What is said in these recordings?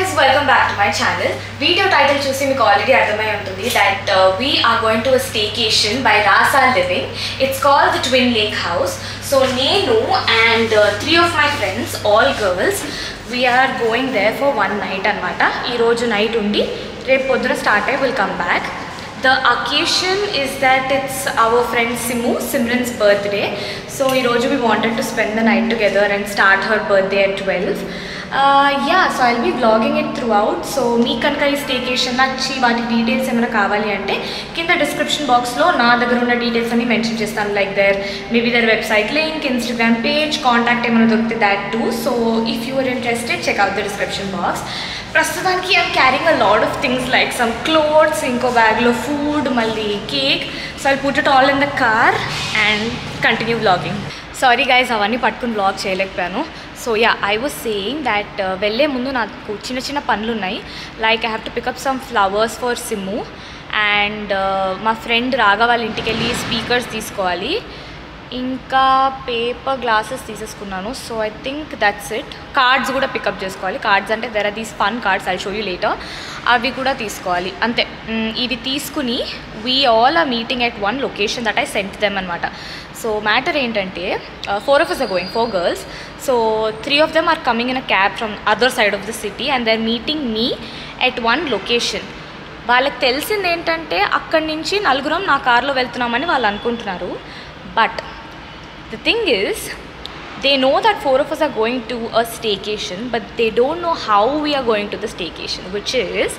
guys, welcome back to my channel. Video title చూసి మీకు already అర్థమై ఉంటుంది that we are going to a staycation by Rasa Living. It's called the Twin Lake House. So నేను and three of my friends, all girls, we are going there for one night అన్నమాట. ఈ రోజు night ఉండి రేపు పొద్దున start అయ్యి will come back. The occasion is that it's our friend Simran's birthday. So ee roju we wanted to spend the night together and start her birthday at 12. Yeah, so I'll be vlogging it throughout. So mee kanaka ee staycation nachi vaati details emana kavali ante kinda description box lo na daggara unna details ani mention chestanu, like maybe their website link, Instagram page, contact emana dorukte that too. So if you are interested, check out the description box. ప్రస్తుతానికి I'm carrying a lot of things like some clothes, ఇంకో బ్యాగ్లో food, మళ్ళీ cake. So I put it all in the car and continue vlogging. Sorry guys, అవన్నీ పట్టుకుని vlog చేయలేకపోయాను. So yeah, I was saying that వెళ్ళే ముందు నాకు చిన్న చిన్న పనులు ఉన్నాయి. Like I have to pick up some flowers for sim and మా ఫ్రెండ్ రాగా వాళ్ళ ఇంటికి వెళ్ళి స్పీకర్స్ తీసుకోవాలి. ఇంకా పేపర్ గ్లాసెస్ తీసేసుకున్నాను. So I think that's it. Cards కూడా పికప్ చేసుకోవాలి. కార్డ్స్ అంటే there are these fun cards, I show you later. అవి కూడా తీసుకోవాలి. అంతే. ఇవి తీసుకుని we all are meeting at one location that I sent them అనమాట. సో మ్యాటర్ ఏంటంటే 4 of us are going, 4 girls. So 3 of them are coming in a cab from other side of the city and they're meeting me at one location. వాళ్ళకి తెలిసింది ఏంటంటే అక్కడి నుంచి నలుగురం నా కార్లో వెళ్తున్నామని వాళ్ళు అనుకుంటున్నారు. But the thing is, they know that 4 of us are going to a staycation, but they don't know how we are going to the staycation, which is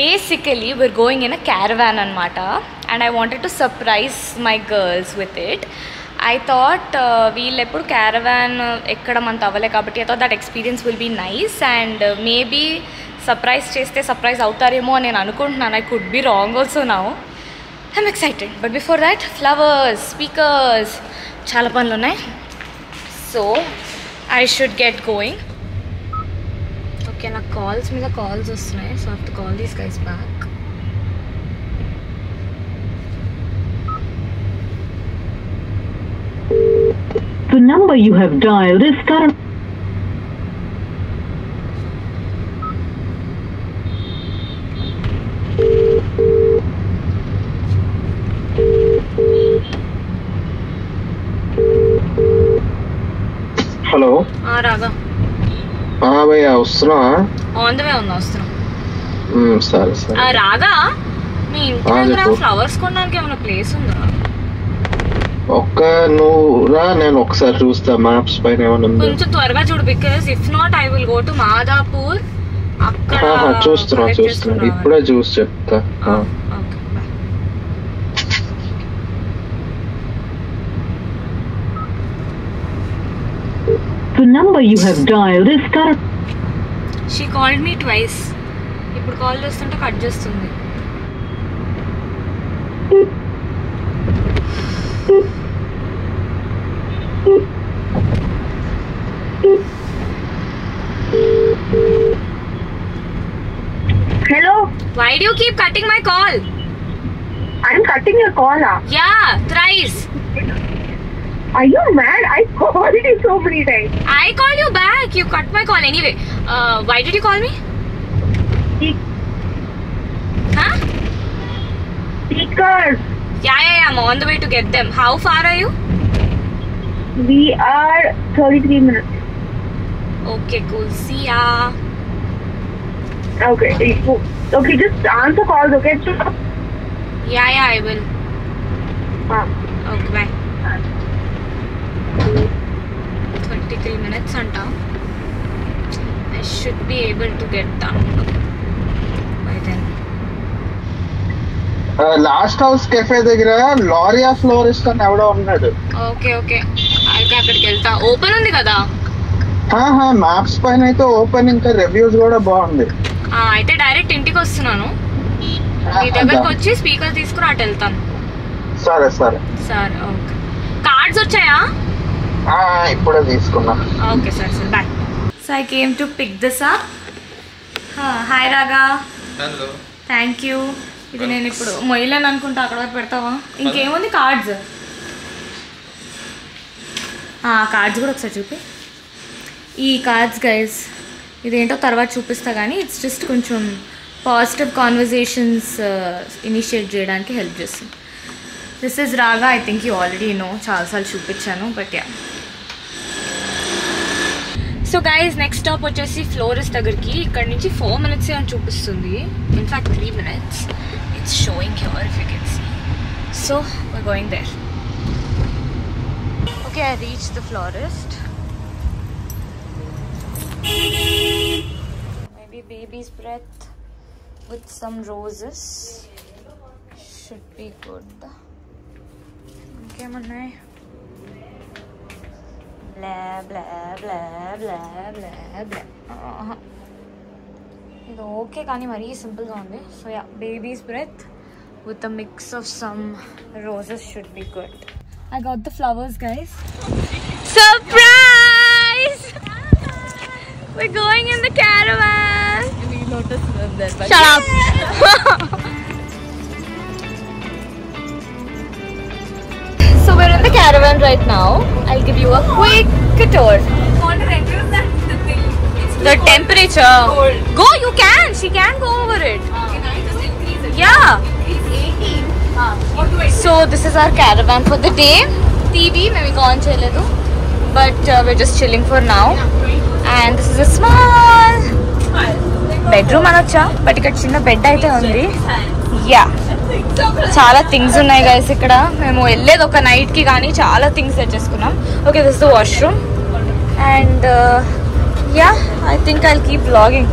basically we're going in a caravan anamata, and I wanted to surprise my girls with it. I thought we'll eppudu caravan ekkada manta avale kabatti I thought that experience will be nice and maybe surprise cheste surprise avtaremo ani nenu anukuntunnanu. I could be wrong also now. I'm excited, but before that, flowers, speakers, చాలా పనులు ఉన్నాయి. So I should get going. Okay, నాకు calls మీద calls వస్తున్నాయి. So I have to call these guys back. The number you have dialed is current. Hello. రాగా. భయ్యా వస్తున్నా. On the way ఉన్నా, వస్తున్నా. సరే సరే. రాగా, మీ ఇంటి దగ్గర ఫ్లవర్స్ కొనడానికి ఏమైనా ప్లేస్ ఉందా? నువ్వు రా, నేను ఒకసారి చూస్తా మ్యాప్స్ పైన ఏమైనా. కొంచెం త్వరగా చూడు, because if not I will go to Madhapur. అక్కడ చూస్తున్నా ఇప్పుడే చూసి చెప్తా. The number you have dialed is current. She called me twice. ఇప్పుడు కాల్ చేస్తుంటే కట్ చేస్తుంది. Hello. Why do you keep cutting my call? I'm cutting your call. Yeah, thrice. Are you mad? I called you so many times. I called you back. You cut my call anyway. Why did you call me? Huh? Because. Yeah. I'm on the way to get them. How far are you? We are 33 minutes. Okay, cool. See ya. Okay, just answer calls, okay? Yeah, I will. Okay, bye. 33 minutes anta. I should be able to get down by then. Last house cafe దగ్గర లారియా florist అని ఎవడో ఉన్నాడు. Okay అయితే అక్కడికి వెళ్తా. Open ఉంది కదా? Maps పైన అయితే ఓపెన్, ఇంకా రివ్యూస్ కూడా బాగుంది. అయితే డైరెక్ట్ ఇంటికి వస్తున్నాను. మీ దగ్గరకు వచ్చి స్పీకర్ తీసుకుని అటు వెళ్తాను. సరే సరే. ఓకే. కార్డ్స్ వచ్చాయా? ఇప్పుడే తీసుకున్నా. ఓకే సరే bye. So I came to pick this up. Hi Raga. Hello. Thank you. ఇది నేను ఇప్పుడు మొయ్యలేను అనుకుంటా, అక్కడ వరకు పెడతావా? ఇంకేముంది? కార్డ్స్ కూడా ఒకసారి చూపి. ఈ కార్డ్స్ గైస్ ఇదేంటో తర్వాత చూపిస్తా కానీ ఇట్స్ జస్ట్ కొంచెం పాజిటివ్ కాన్వర్జేషన్స్ ఇనిషియేట్ చేయడానికి హెల్ప్ చేస్తుంది. This is Raga. I think you already know, చాలాసార్లు చూపించాను. But ya, so guys next stop వచ్చేసి ఫ్లోరిస్ట్ దగ్గరికి. ఇక్కడ నుంచి 4 minutes అని చూపిస్తుంది. In fact 3 minutes it's showing here if you can see. సో we're going there. Okay, I reached the florist. Maybe baby's breath with some roses should be good. Okay, manai. Blah blah blah blah blah blah. It's okay, kani mari simple ga undi. So yeah, baby's breath with a mix of some roses should be good. I got the flowers, guys. Surprise! We're going in the caravan. You noticed them there. Shut up. So we're in the caravan right now. I'll give you a quick tour. The temperature. Go, you can. She can go over it. Yeah. So this is our caravan for the day. TV maybe go on cheledu, but we're just chilling for now. And this is a small bedroom anocha, but ikkada chinna bed aithe undi. Yeah, చాలా things ఉన్నాయి guys ఇక్కడ. మేము వెళ్ళేది ఒక night కి కానీ చాలా things set చేసుకున్నాం. Okay, this is the washroom and yeah, I think I'll keep vlogging.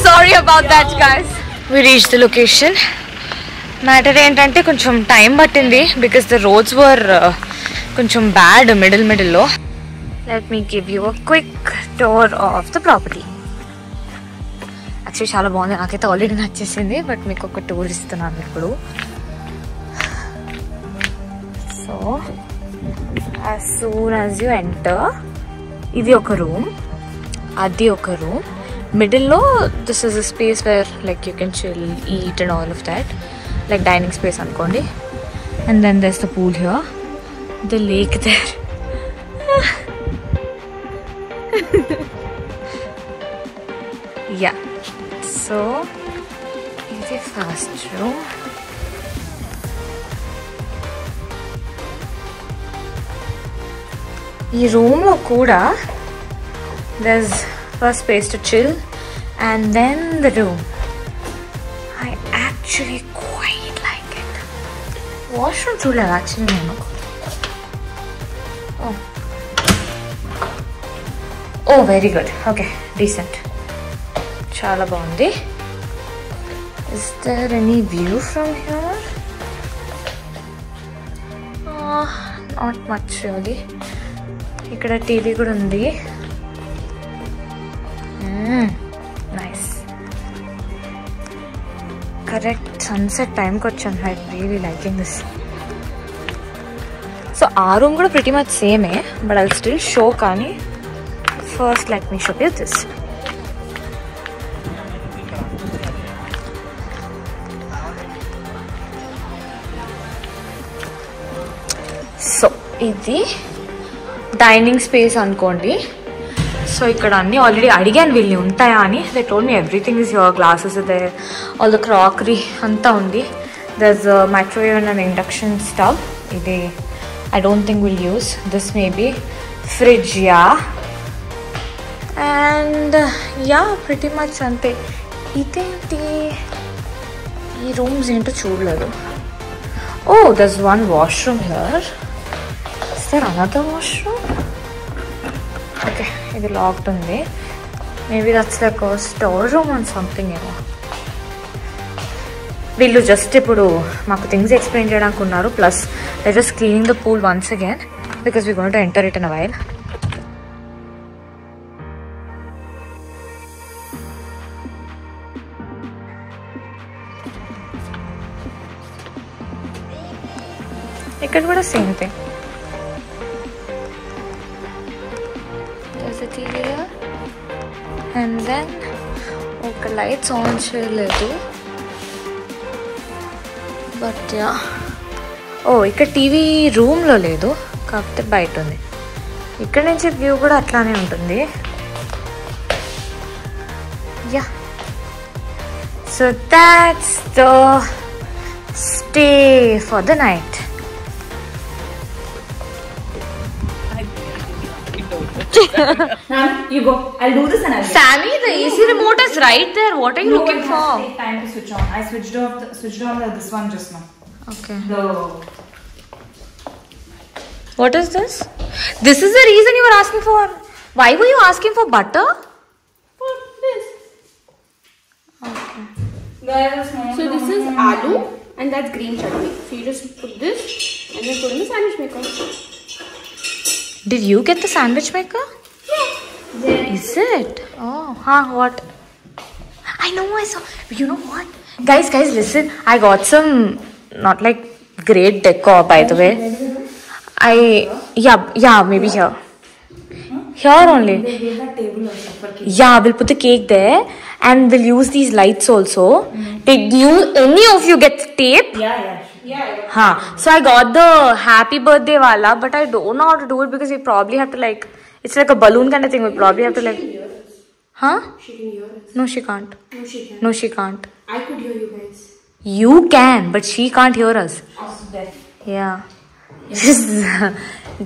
Sorry about that, guys. We reached the location. Matter ఏంటంటే కొంచెం టైం పట్టింది because the roads were కొంచెం బ్యాడ్ మిడిల్ లో. Let me give you a quick tour of the property. Actually చాలా బాగుంది, నాకైతే already నచ్చేసింది. But మీకు ఒక టూర్ ఇస్తున్నాను ఇప్పుడు. So as soon as you enter, ఇది ఒక రూమ్, అది ఒక రూమ్. మిడిల్లో this is a space where like you can chill, eat and all of that, like dining space అనుకోండి. And then there's the pool here, the lake there. Yeah, so ఇది first room. ఈ రూమ్లో కూడా there's first space to chill and then the room. I actually quite like it. Washroom చూడలేదు actually నేను. Oh, very good. Okay, decent. చాలా బాగుంది. Is there any view from here? Not much really. ఇక్కడ TV కూడా ఉంది. Nice. Correct sunset టైంకి వచ్చాను. I really liking this. So ఆ రూమ్ కూడా ప్రిటీ మచ్ సేమే, బట్ ఐ స్టిల్ షో. కానీ first let me show you this. So ఇది డైనింగ్ స్పేస్ అనుకోండి. సో ఇక్కడ అన్నీ ఆల్రెడీ అడిగాను వీళ్ళని ఉంటాయా అని. They told me everything is your, glasses they, all the crockery అంతా ఉంది. దర్స్ మైక్రోవేవ్ అండ్ ఇండక్షన్ స్టవ్. ఇది I don't think will use this, maybe fridge. Yeah, and yeah pretty much అంతే. ఇదేంటి ఈ రూమ్స్ ఏంటో చూడలేదు. Oh, there's one washroom here. Is there another washroom? Okay, ఇది locked ఉంది. Maybe that's like store room and something ఏమో. వీళ్ళు just ఇప్పుడు మాకు థింగ్స్ ఎక్స్ప్లెయిన్ చేయడానికి ఉన్నారు. Plus they just cleaning the pool once again because we going to enter it in a while. ఇక్కడ కూడా సేమ్ థింగ్. అండ్ దెన్ ఒక lights on చేయలేదు. బట్ యా ఓ ఇక్కడ టీవీ రూమ్లో లేదు కాకపోతే బయట ఉంది. ఇక్కడ నుంచి వ్యూ కూడా అట్లానే ఉంటుంది. Yeah so that's the stay for the night. You go. I'll do this and I'll. Sammy, the AC remote is right there. What are you looking for? Take time to switch on. I switched on this one just now. Okay. The What is this? This is the reason you were asking for. Why were you asking for butter? For this. Okay. So this is aloo and that's green chutney. So you just put this and then put in the sandwich maker. Did you get the sandwich maker? Yeah. Is it? Oh, huh, what? I know, I saw. You know what? Guys, listen. I got some, not like great decor, by the way. Yeah, maybe here. Here only. they gave that table also for kids. Yeah, we'll put the cake there and we'll use these lights also. Did any of you get tape? Yeah. Huh. So I got the happy birthday wala, but I don't know how to do it because we probably have to like, it's like a balloon kind of thing. We probably have to like, huh? She can hear us. No, she can't. No, she can. No, she can't. I could hear you guys. You can, but she can't hear us. Deaf. Yeah.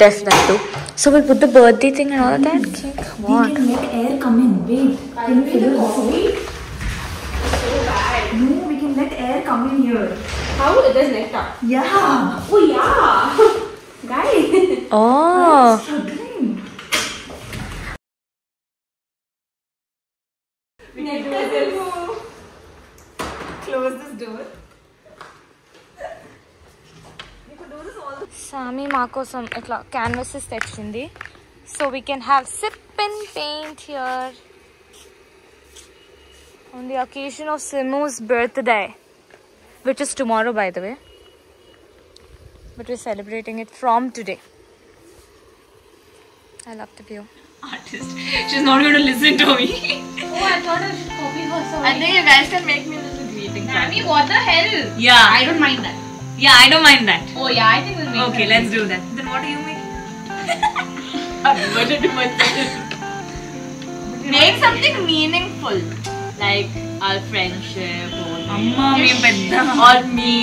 Deaf that too. So we'll put the birthday thing and all of that. Cake. What? We can let air come in. Wait. Can you fill the coffee? So bad. No, we can let air come in here. How? There's nectar. Yeah. Oh yeah. Guys. Oh. Struggling. Close this door. Sammy మా కోసం ఇట్లా canvases తెచ్చింది. So we can have sip and paint here on the occasion of Simu's birthday, which is tomorrow, by the way. But we're celebrating it from today. I love the view. Artist. She's not going to listen to me. Oh, I thought I should copy her. I think you guys can make me a little greeting. Sammy, what the hell? Yeah. I don't mind that. Yeah, I don't mind that. Oh yeah, I think we'll make Okay, that. let's do that. Then what are you making? Make something meaningful. Like our friendship or me.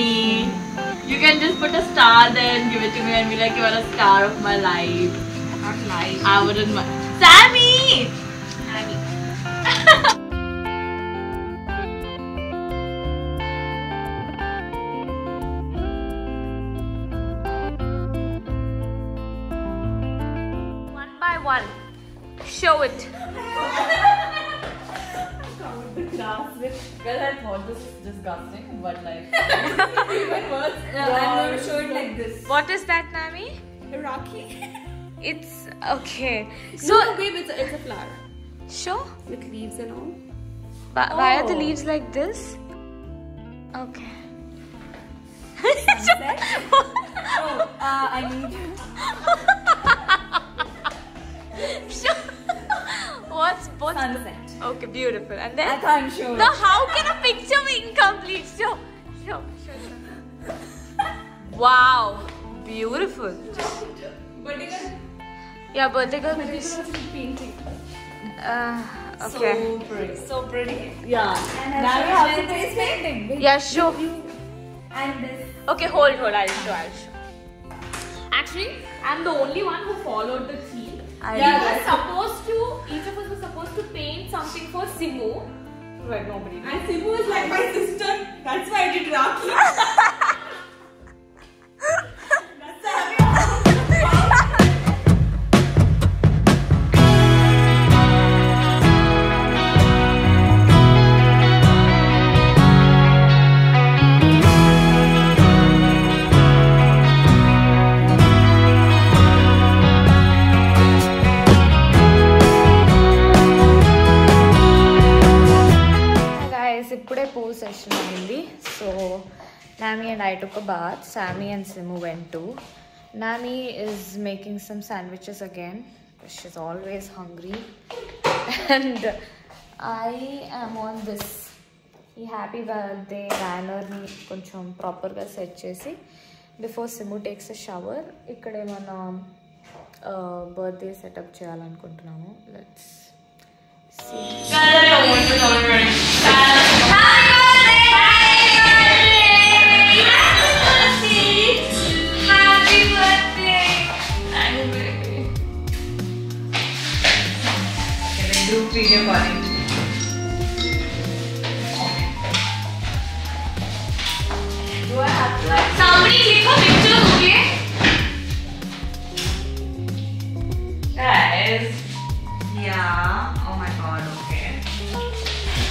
You can just put a star there and give it to me and be like, you are a star of my life. Not live. I wouldn't mind. Sammy! Sammy. One by one. Show it. Well, I thought this was disgusting, but like, even worse. I'm going to show it like this. What is that, Nami? Rocky. It's okay. So babe, it's a flower Show. with leaves and all. Why are the leaves like this? Okay. I need. What's Sunset. Okay, beautiful. And then I can't show now it. how can a picture be incomplete? Show. Wow, beautiful. Yeah, birthday girl. Painting. Okay. So pretty. Yeah. Now you have to face painting. Yeah, show. And this. Okay, hold. I'll show. Actually, I'm the only one who followed the theme. Yeah, Each of us was supposed to paint something for Simu. But nobody did. And Simu is like my sister. That's why I did Rocky. That's how ఇప్పుడే pool session అయింది. So Nami and I took a bath. Sammy and Simu went too. Nami is making some sandwiches again because she's always hungry. And I am on this ఈ happy birthday బ్యానర్ని కొంచెం ప్రాపర్గా set చేసి before Simmu takes a shower ఇక్కడ ఏమన్నా birthday setup చేయాలనుకుంటున్నాము. Let's see. Video calling. Do I have to somebody click a picture, okay? Guys. Yeah. Oh my god, okay.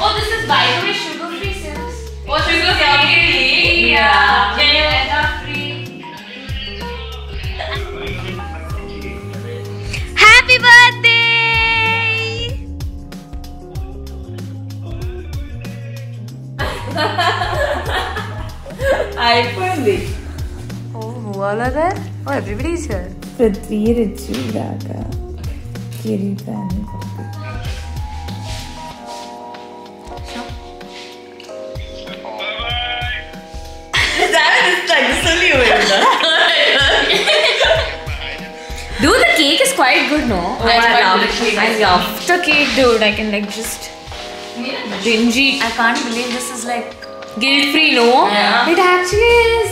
Oh, this is by the way sugar-free sis. Oh, sugar-free? Yeah. Can you get that free? Happy birthday! అయిపోయింది. Oh, who all are there? Oh, everybody is here. Prithvi Richi దాకా కిరీటాన్ని Dude, the cake is quite good, no? Oh, I love the cake, dude. I can like just binge it. I can't believe this is like guilt-free, no? Yeah. It actually is.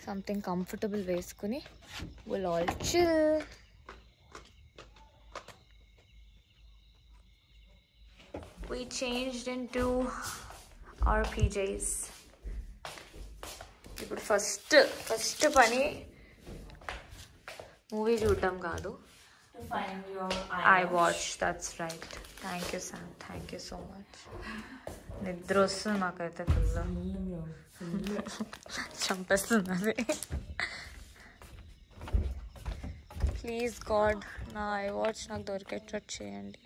Something comfortable వేసుకుని we'll all chill. We changed into our PJs. ఇప్పుడు first పని movie చూడటం కాదు. I watched, that's right. Thank you Sam, thank you so much. నిద్ర వస్తుంది మాకైతే full చంపేస్తుంది అది. ప్లీజ్ గాడ్ నా ఐ వాచ్ నాకు దొరికేటట్టు చేయండి.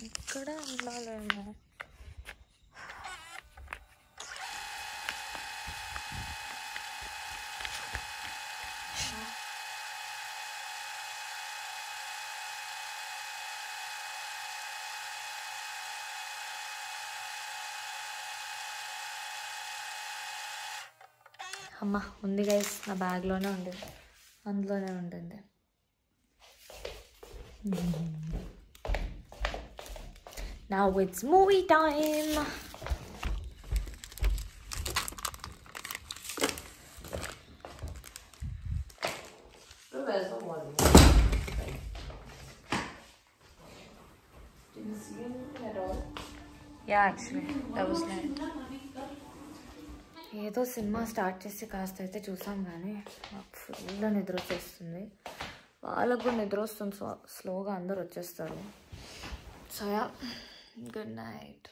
ఇక్కడ ఉండాలేమో. అమ్మ ఉంది గైస్, నా బ్యాగ్లోనే ఉండేది, అందులోనే ఉండింది. Now it's movie time. Where's the volume? Did you see anything at all? Yeah, actually, that was nice. ఏదో సినిమా స్టార్ట్ చేసి కాస్త అయితే చూసాం కానీ నాకు ఫుల్ నిద్ర వచ్చేస్తుంది. వాళ్ళకు కూడా నిద్ర వస్తుంది, స్లోగా అందరు వచ్చేస్తారు. So yeah, good night.